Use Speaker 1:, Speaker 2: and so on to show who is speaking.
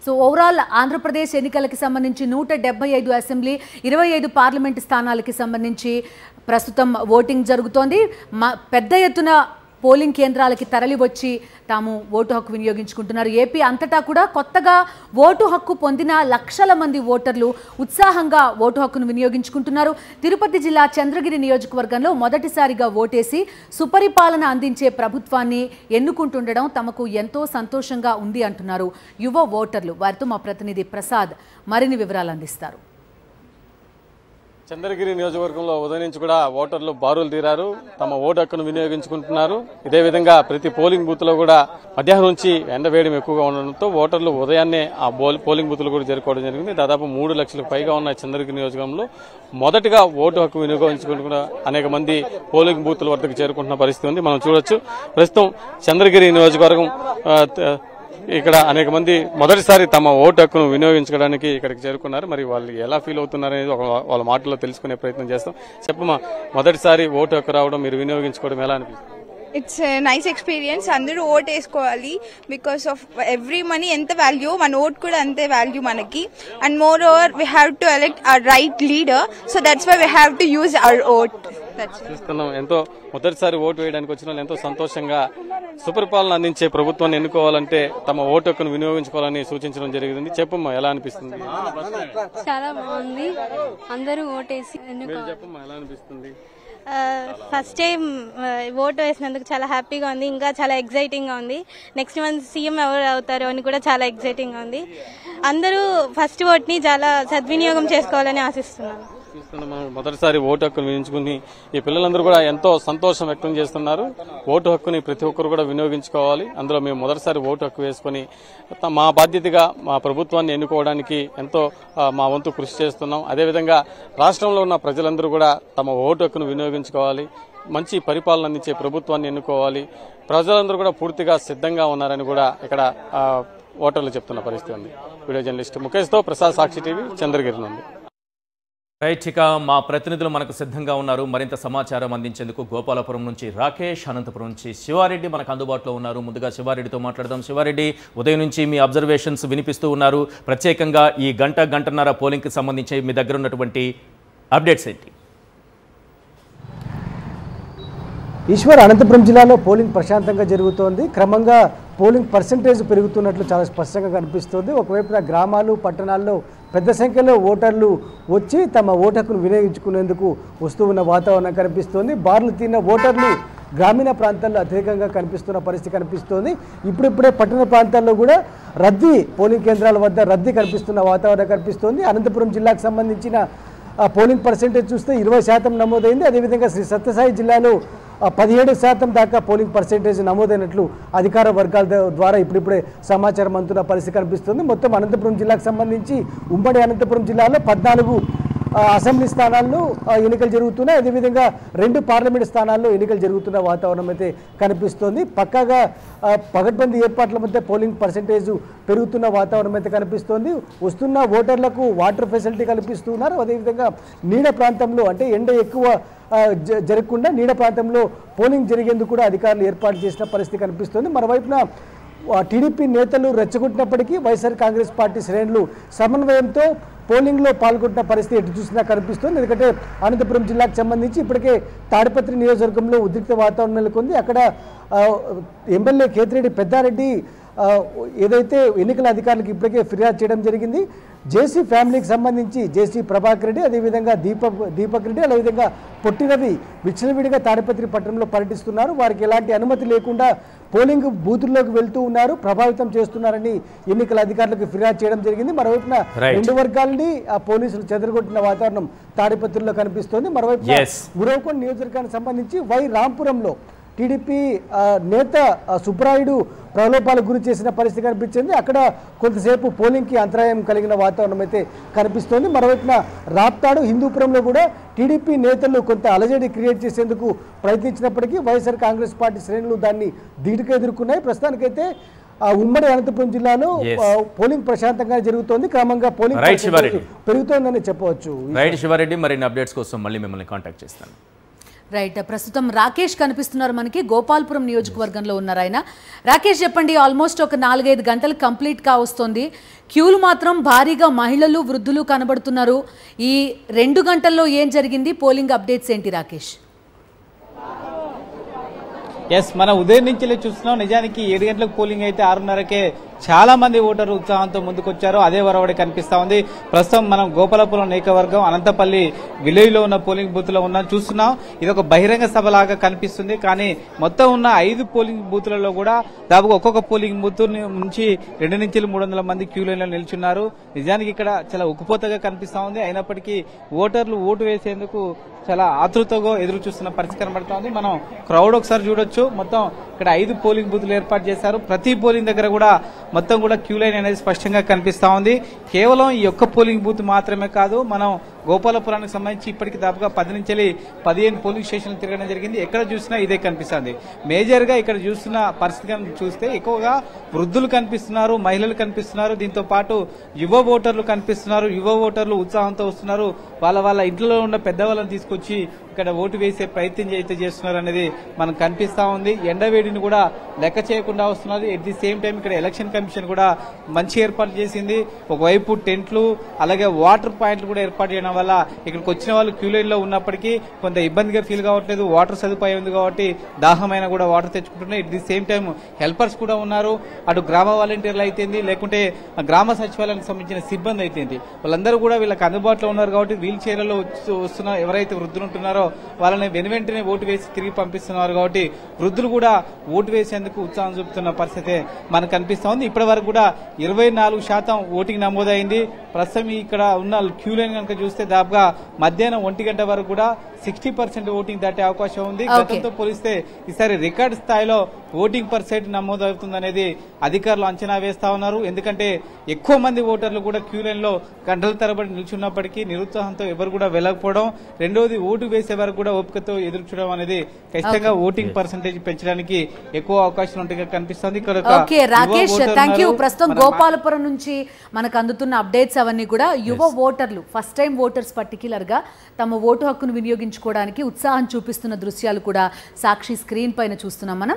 Speaker 1: So overall Andhra Pradesh ఎన్నికలకు సంబంధించి 175 assembly 25 parliament స్థానాలకు సంబంధించి ప్రస్తుతం ఓటింగ్ జరుగుతోంది. పెద్ద ఎత్తున పోలింగ్ కేంద్రాలకి తరలి వచ్చి తాము ఓటు హక్కు వినియోగించుకుంటున్నారు. ఏపీ అంతటా కూడా కొత్తగా ఓటు హక్కు పొందిన లక్షల మంది ఓటర్లు ఉత్సాహంగా ఓటు హక్కును వినియోగించుకుంటున్నారు. తిరుపతి జిల్లా చంద్రగిరి నియోజకవర్గంలో మొదటిసారిగా ఓటేసి సుపరిపాలన అందించే ప్రభుత్వాన్ని ఎన్నుకుంటుండడం తమకు ఎంతో సంతోషంగా ఉంది అంటున్నారు యువ ఓటర్లు. వారితో మా ప్రతినిధి ప్రసాద్ మరిన్ని వివరాలు అందిస్తారు.
Speaker 2: చంద్రగిరి నియోజకవర్గంలో ఉదయం నుంచి కూడా ఓటర్లు బారులు తీరారు, తమ ఓటు హక్కును వినియోగించుకుంటున్నారు. ఇదే విధంగా ప్రతి పోలింగ్ బూత్ లో కూడా మధ్యాహ్నం నుంచి ఎండవేయడం ఎక్కువగా ఉండడంతో ఓటర్లు ఉదయాన్నే ఆ పోలింగ్ బూత్లు కూడా చేరుకోవడం జరిగింది. దాదాపు 3 లక్షలకు పైగా ఉన్న చంద్రగిరి నియోజకవర్గంలో మొదటగా ఓటు హక్కు వినియోగించుకుంటున్న అనేక మంది పోలింగ్ బూత్ల వద్దకు చేరుకుంటున్న పరిస్థితి ఉంది. మనం చూడొచ్చు ప్రస్తుతం చంద్రగిరి నియోజకవర్గం ఇక్కడ అనేక మంది మొదటిసారి తమ ఓటు హక్కును వినియోగించుకోవడానికి ఇక్కడికి చేరుకున్నారు. మరి వాళ్ళు ఎలా ఫీల్ అవుతున్నారు అనేది వాళ్ళ మాటల్లో తెలుసుకునే ప్రయత్నం చేస్తాం. చెప్పమ్మా, మొదటిసారి ఓటు హక్కు రావడం, మీరు వినియోగించుకోవడం ఎలా అనిపిస్తుంది?
Speaker 3: It's nice experience. అందరూ ఓట్ వేసుకోవాలి. బికాస్ ఆఫ్ ఎవ్రీ మనీ ఎంత వాల్యూ, మన ఓట్ కూడా అంతే వాల్యూ మనకి. And moreover we have to elect our right leader, so that's why we have to use our vote.
Speaker 2: చూస్తున్నాం, ఎంతో మొదటిసారి ఓటు వేయడానికి వచ్చిన వాళ్ళు ఎంతో సంతోషంగా సుపరిపాలన అందించే ప్రభుత్వాన్ని ఎన్నుకోవాలంటే తమ ఓటు హక్కును వినియోగించుకోవాలని సూచించడం జరిగింది. చెప్పమ్మా, ఎలా అనిపిస్తుంది?
Speaker 4: చాలా బాగుంది. అందరూ ఓటేసి
Speaker 2: చెప్పమ్మా, ఎలా అనిపిస్తుంది?
Speaker 4: ఫస్ట్ టైం ఓటు వేసినందుకు చాలా హ్యాపీగా ఉంది. ఇంకా చాలా ఎగ్జైటింగ్ గా ఉంది. నెక్స్ట్ మంత్ సీఎం ఎవరు అవుతారో అని కూడా చాలా ఎగ్జైటింగ్ గా ఉంది. అందరూ ఫస్ట్ ఓట్ ని చాలా సద్వినియోగం చేసుకోవాలని ఆశిస్తున్నాను.
Speaker 2: మొదటిసారి ఓటు హక్కును వినియోగించుకుని ఈ పిల్లలందరూ కూడా ఎంతో సంతోషం వ్యక్తం చేస్తున్నారు. ఓటు హక్కుని ప్రతి ఒక్కరు కూడా వినియోగించుకోవాలి. అందులో మేము మొదటిసారి ఓటు హక్కు వేసుకుని మా బాధ్యతగా మా ప్రభుత్వాన్ని ఎన్నుకోవడానికి ఎంతో మా వంతు కృషి చేస్తున్నాం. అదేవిధంగా రాష్ట్రంలో ఉన్న ప్రజలందరూ కూడా తమ ఓటు హక్కును వినియోగించుకోవాలి, మంచి పరిపాలన అందించే ప్రభుత్వాన్ని ఎన్నుకోవాలి. ప్రజలందరూ కూడా పూర్తిగా సిద్ధంగా ఉన్నారని కూడా ఇక్కడ ఓటర్లు చెప్తున్న పరిస్థితి ఉంది. వీడియో జర్నలిస్ట్ ముఖేష్తో ప్రసాద్, సాక్షి టీవీ, చంద్రగిరి నుండి.
Speaker 5: రైట్, ఇక మా ప్రతినిధులు మనకు సిద్ధంగా ఉన్నారు. మరింత సమాచారం అందించేందుకు గోపాలపురం నుంచి రాకేష్, అనంతపురం నుంచి శివారెడ్డి మనకు అందుబాటులో ఉన్నారు. ముందుగా శివారెడ్డితో మాట్లాడదాం. శివారెడ్డి, ఉదయం నుంచి మీ అబ్జర్వేషన్స్ వినిపిస్తూ ఉన్నారు. ప్రత్యేకంగా ఈ గంటన్నర పోలింగ్కి సంబంధించి మీ దగ్గర ఉన్నటువంటి అప్డేట్స్ ఏంటి?
Speaker 6: ఈశ్వర్, అనంతపురం జిల్లాలో పోలింగ్ ప్రశాంతంగా జరుగుతోంది. క్రమంగా పోలింగ్ పర్సెంటేజ్ పెరుగుతున్నట్లు చాలా స్పష్టంగా కనిపిస్తోంది. ఒకవైపున గ్రామాలు, పట్టణాల్లో పెద్ద సంఖ్యలో ఓటర్లు వచ్చి తమ ఓటు హక్కును వినియోగించుకునేందుకు వస్తూ ఉన్న వాతావరణం కనిపిస్తోంది. బార్లు తీరిన ఓటర్లు గ్రామీణ ప్రాంతాల్లో అత్యధికంగా కనిపిస్తున్న పరిస్థితి కనిపిస్తోంది. ఇప్పుడిప్పుడే పట్టణ ప్రాంతాల్లో కూడా రద్దీ, పోలింగ్ కేంద్రాల వద్ద రద్దీ కనిపిస్తున్న వాతావరణం కనిపిస్తోంది. అనంతపురం జిల్లాకు సంబంధించిన పోలింగ్ పర్సెంటేజ్ చూస్తే 20% నమోదైంది. అదేవిధంగా శ్రీ సత్యసాయి జిల్లాలో 17% దాకా పోలింగ్ పర్సెంటేజ్ నమోదైనట్లు అధికార వర్గాల ద్వారా ఇప్పుడిప్పుడే సమాచారం అందుతున్న పరిస్థితి కనిపిస్తుంది. మొత్తం అనంతపురం జిల్లాకు సంబంధించి ఉమ్మడి అనంతపురం జిల్లాలో 14 అసెంబ్లీ స్థానాల్లో ఎన్నికలు జరుగుతున్నాయి. అదేవిధంగా 2 పార్లమెంట్ స్థానాల్లో ఎన్నికలు జరుగుతున్న వాతావరణం అయితే కనిపిస్తోంది. పక్కాగా పగడ్బందీ ఏర్పాట్ల మధ్య పోలింగ్ పర్సెంటేజ్ పెరుగుతున్న వాతావరణం అయితే కనిపిస్తోంది. వస్తున్న ఓటర్లకు వాటర్ ఫెసిలిటీ కల్పిస్తున్నారు. అదేవిధంగా నీడ ప్రాంతంలో, అంటే ఎండ ఎక్కువ జరగకుండా నీడ ప్రాంతంలో పోలింగ్ జరిగేందుకు కూడా అధికారులు ఏర్పాటు చేసిన పరిస్థితి కనిపిస్తోంది. మరోవైపున టీడీపీ నేతలు రెచ్చగొట్టినప్పటికీ వైఎస్ఆర్ కాంగ్రెస్ పార్టీ శ్రేణులు సమన్వయంతో పోలింగ్లో పాల్గొంటున్న పరిస్థితి ఎటు చూసినా కనిపిస్తుంది. ఎందుకంటే అనంతపురం జిల్లాకు సంబంధించి ఇప్పటికే తాడిపత్రి నియోజకవర్గంలో ఉద్రిక్త వాతావరణం నెలకొంది. అక్కడ ఎమ్మెల్యే కేతిరెడ్డి పెద్దారెడ్డి ఏదైతే ఎన్నికల అధికారులకు ఇప్పటికే ఫిర్యాదు చేయడం జరిగింది. జేసీ ఫ్యామిలీకి సంబంధించి జేసీ ప్రభాకర్ రెడ్డి, అదేవిధంగా దీపక్ రెడ్డి, అదేవిధంగా పొట్టి రవి విచ్చలవిడిగా తాడిపత్రి పట్టణంలో పర్యటిస్తున్నారు. వారికి ఎలాంటి అనుమతి లేకుండా పోలింగ్ బూతుల్లోకి వెళ్తూ ఉన్నారు, ప్రభావితం చేస్తున్నారని ఎన్నికల అధికారులకు ఫిర్యాదు చేయడం జరిగింది. మరోవైపున 2 వర్గాలని పోలీసులు చెదరగొట్టిన వాతావరణం తాడిపత్రిలో కనిపిస్తోంది. మరోవైపు ఉరవకొండ నియోజకవర్గానికి సంబంధించి వై రాంపురంలో టీడీపీ నేత సుబ్రాయుడు ప్రలోభాలకు గురి చేసిన పరిస్థితి కనిపించింది. అక్కడ కొంతసేపు పోలింగ్కి అంతరాయం కలిగిన వాతావరణం అయితే కనిపిస్తోంది. మరోవైపున రాప్తాడు, హిందూపురంలో కూడా టీడీపీ నేతలు కొంత అలజడి క్రియేట్ చేసేందుకు ప్రయత్నించినప్పటికీ వైఎస్ఆర్ కాంగ్రెస్ పార్టీ శ్రేణులు దాన్ని ధీటుగా ఎదుర్కొన్నాయి. ప్రస్తుతానికైతే ఉమ్మడి అనంతపురం జిల్లాలో పోలింగ్ ప్రశాంతంగా జరుగుతోంది. క్రమంగా పోలింగ్ పెరుగుతోందని చెప్పవచ్చు.
Speaker 5: రైట్ శివారెడ్డి, మరిన్ని అప్డేట్స్ కోసం మళ్ళీ మిమ్మల్ని కాంటాక్ట్ చేస్తాను.
Speaker 1: రైట్, ప్రస్తుతం రాకేష్ కనిపిస్తున్నారు మనకి, గోపాల్పురం నియోజకవర్గంలో ఉన్నారు ఆయన. రాకేష్ చెప్పండి, ఆల్మోస్ట్ ఒక 4-5 గంటలు కంప్లీట్ కావస్తుంది, క్యూలు మాత్రం భారీగా మహిళలు వృద్ధులు కనబడుతున్నారు. ఈ 2 గంటల్లో ఏం జరిగింది, పోలింగ్ అప్డేట్స్ ఏంటి రాకేష్?
Speaker 7: మన ఉదయం నుంచి చూస్తున్నాం. నిజానికి 7 గంటలకు పోలింగ్ అయితే 6:30కే చాలా మంది ఓటర్లు ఉత్సాహంతో ముందుకొచ్చారు. అదే వరవడి కనిపిస్తా ఉంది. ప్రస్తుతం మనం గోపాలపురం నియోజకవర్గం అనంతపల్లి విలేజ్ లో ఉన్న పోలింగ్ బూత్ లో ఉన్నాం. చూస్తున్నాం, ఇది ఒక బహిరంగ సభ లాగా కనిపిస్తుంది. కానీ మొత్తం ఉన్న 5 పోలింగ్ బూత్లలో కూడా దాదాపు ఒక్కొక్క పోలింగ్ బూత్ నుంచి 200 నుంచి 300 మంది క్యూ లైన్ లో నిల్చున్నారు. నిజానికి ఇక్కడ చాలా ఉక్కుపోతగా కనిపిస్తా ఉంది. అయినప్పటికీ ఓటర్లు ఓటు వేసేందుకు చాలా ఆతృతగా ఎదురు చూస్తున్న పరిస్థితి కనబడతా ఉంది. మనం క్రౌడ్ ఒకసారి చూడొచ్చు. మొత్తం ఇక్కడ 5 పోలింగ్ బూత్లు ఏర్పాటు చేశారు. ప్రతి పోలింగ్ దగ్గర కూడా మొత్తం కూడా క్యూ లైన్ అనేది స్పష్టంగా కనిపిస్తా ఉంది. కేవలం ఈ ఒక్క పోలింగ్ బూత్ మాత్రమే కాదు, మనం గోపాలపురానికి సంబంధించి ఇప్పటికి దాదాపుగా 10 నుంచి 15 పోలింగ్ స్టేషన్లు తిరగడం జరిగింది. ఎక్కడ చూసినా ఇదే కనిపిస్తుంది. మేజర్ గా ఇక్కడ చూస్తున్న పరిస్థితి చూస్తే ఎక్కువగా వృద్ధులు కనిపిస్తున్నారు, మహిళలు కనిపిస్తున్నారు, దీంతో పాటు యువ ఓటర్లు కనిపిస్తున్నారు. యువ ఓటర్లు ఉత్సాహంతో వస్తున్నారు. వాళ్ళ ఇంట్లో ఉన్న పెద్దవాళ్ళని తీసుకొచ్చి ఇక్కడ ఓటు వేసే ప్రయత్నం అయితే చేస్తున్నారు అనేది మనకు కనిపిస్తా ఉంది. ఎండవేడిని కూడా లెక్క చేయకుండా వస్తున్నారు. ఎట్ ది సేమ్ టైం ఇక్కడ ఎలక్షన్ కమిషన్ కూడా మంచి ఏర్పాటు చేసింది. ఒకవైపు టెంట్లు అలాగే వాటర్ పాయింట్లు కూడా ఏర్పాటు చేయడం వల్ల ఇక్కడికి వచ్చిన వాళ్ళు క్యూ లైన్ లో ఉన్నప్పటికీ కొంత ఇబ్బందిగా ఫీల్ కావట్లేదు. వాటర్ సదుపాయం ఉంది కాబట్టి దాహమైన కూడా వాటర్ తెచ్చుకుంటున్నారు. At the same time helpers కూడా ఉన్నారు. అటు గ్రామ వాలంటీర్లు అయితేంది, లేకుంటే గ్రామ సచివాలయానికి సంబంధించిన సిబ్బంది అయితేంది, వాళ్ళందరూ కూడా వీళ్ళకి అందుబాటులో ఉన్నారు. కాబట్టి వీల్ చైర్లలో వస్తున్న ఎవరైతే వృద్ధులు ఉంటున్నారో వాళ్ళని వెనువెంటనే ఓటు వేసి తిరిగి పంపిస్తున్నారు. కాబట్టి వృద్ధులు కూడా ఓటు వేసేందుకు ఉత్సాహం చూపుతున్న పరిస్థితి మనకు కనిపిస్తా ఉంది. ఇప్పటి వరకు కూడా 24% ఓటింగ్ నమోదైంది. ప్రస్తుతం ఇక్కడ ఉన్న క్యూ లైన్ కనుక చూస్తే దాదాపుగా మధ్యాహ్నం 1 గంట వరకు కూడా 60% ఓటింగ్ దాటే అవకాశం ఉంది. గతంతో పోలిస్తే ఈసారి రికార్డు స్థాయిలో ఓటింగ్ % నమోదవుతుందనేది అధికారులు అంచనా వేస్తా ఉన్నారు. ఎందుకంటే ఎక్కువ మంది ఓటర్లు కూడా క్యూ లైన్ లో గంటల తరబడి నిల్చున్నప్పటికీ నిరుత్సాహంతో ఎవరు కూడా వెళ్ళకపోవడం, రెండోది ఓటు వేసే వరకు కూడా ఓపికతో ఎదురు చూడడం అనేది ఖచ్చితంగా ఓటింగ్ % పెంచడానికి ఎక్కువ అవకాశం ఉంటే కనిపిస్తుంది.
Speaker 1: Okay Rakesh, thank you. ప్రస్తుతం గోపాలపురం నుంచి మనకు అందుతున్న అప్డేట్స్ అవన్నీ కూడా యువ ఓటర్లు, ఫస్ట్ టైం ఓటర్స్ పర్టిక్యులర్ గా తమ ఓటు హక్కును వినియోగించుకోవడానికి ఉత్సాహం చూపిస్తున్న దృశ్యాలు కూడా సాక్షి స్క్రీన్ పైన చూస్తున్నాం మనం.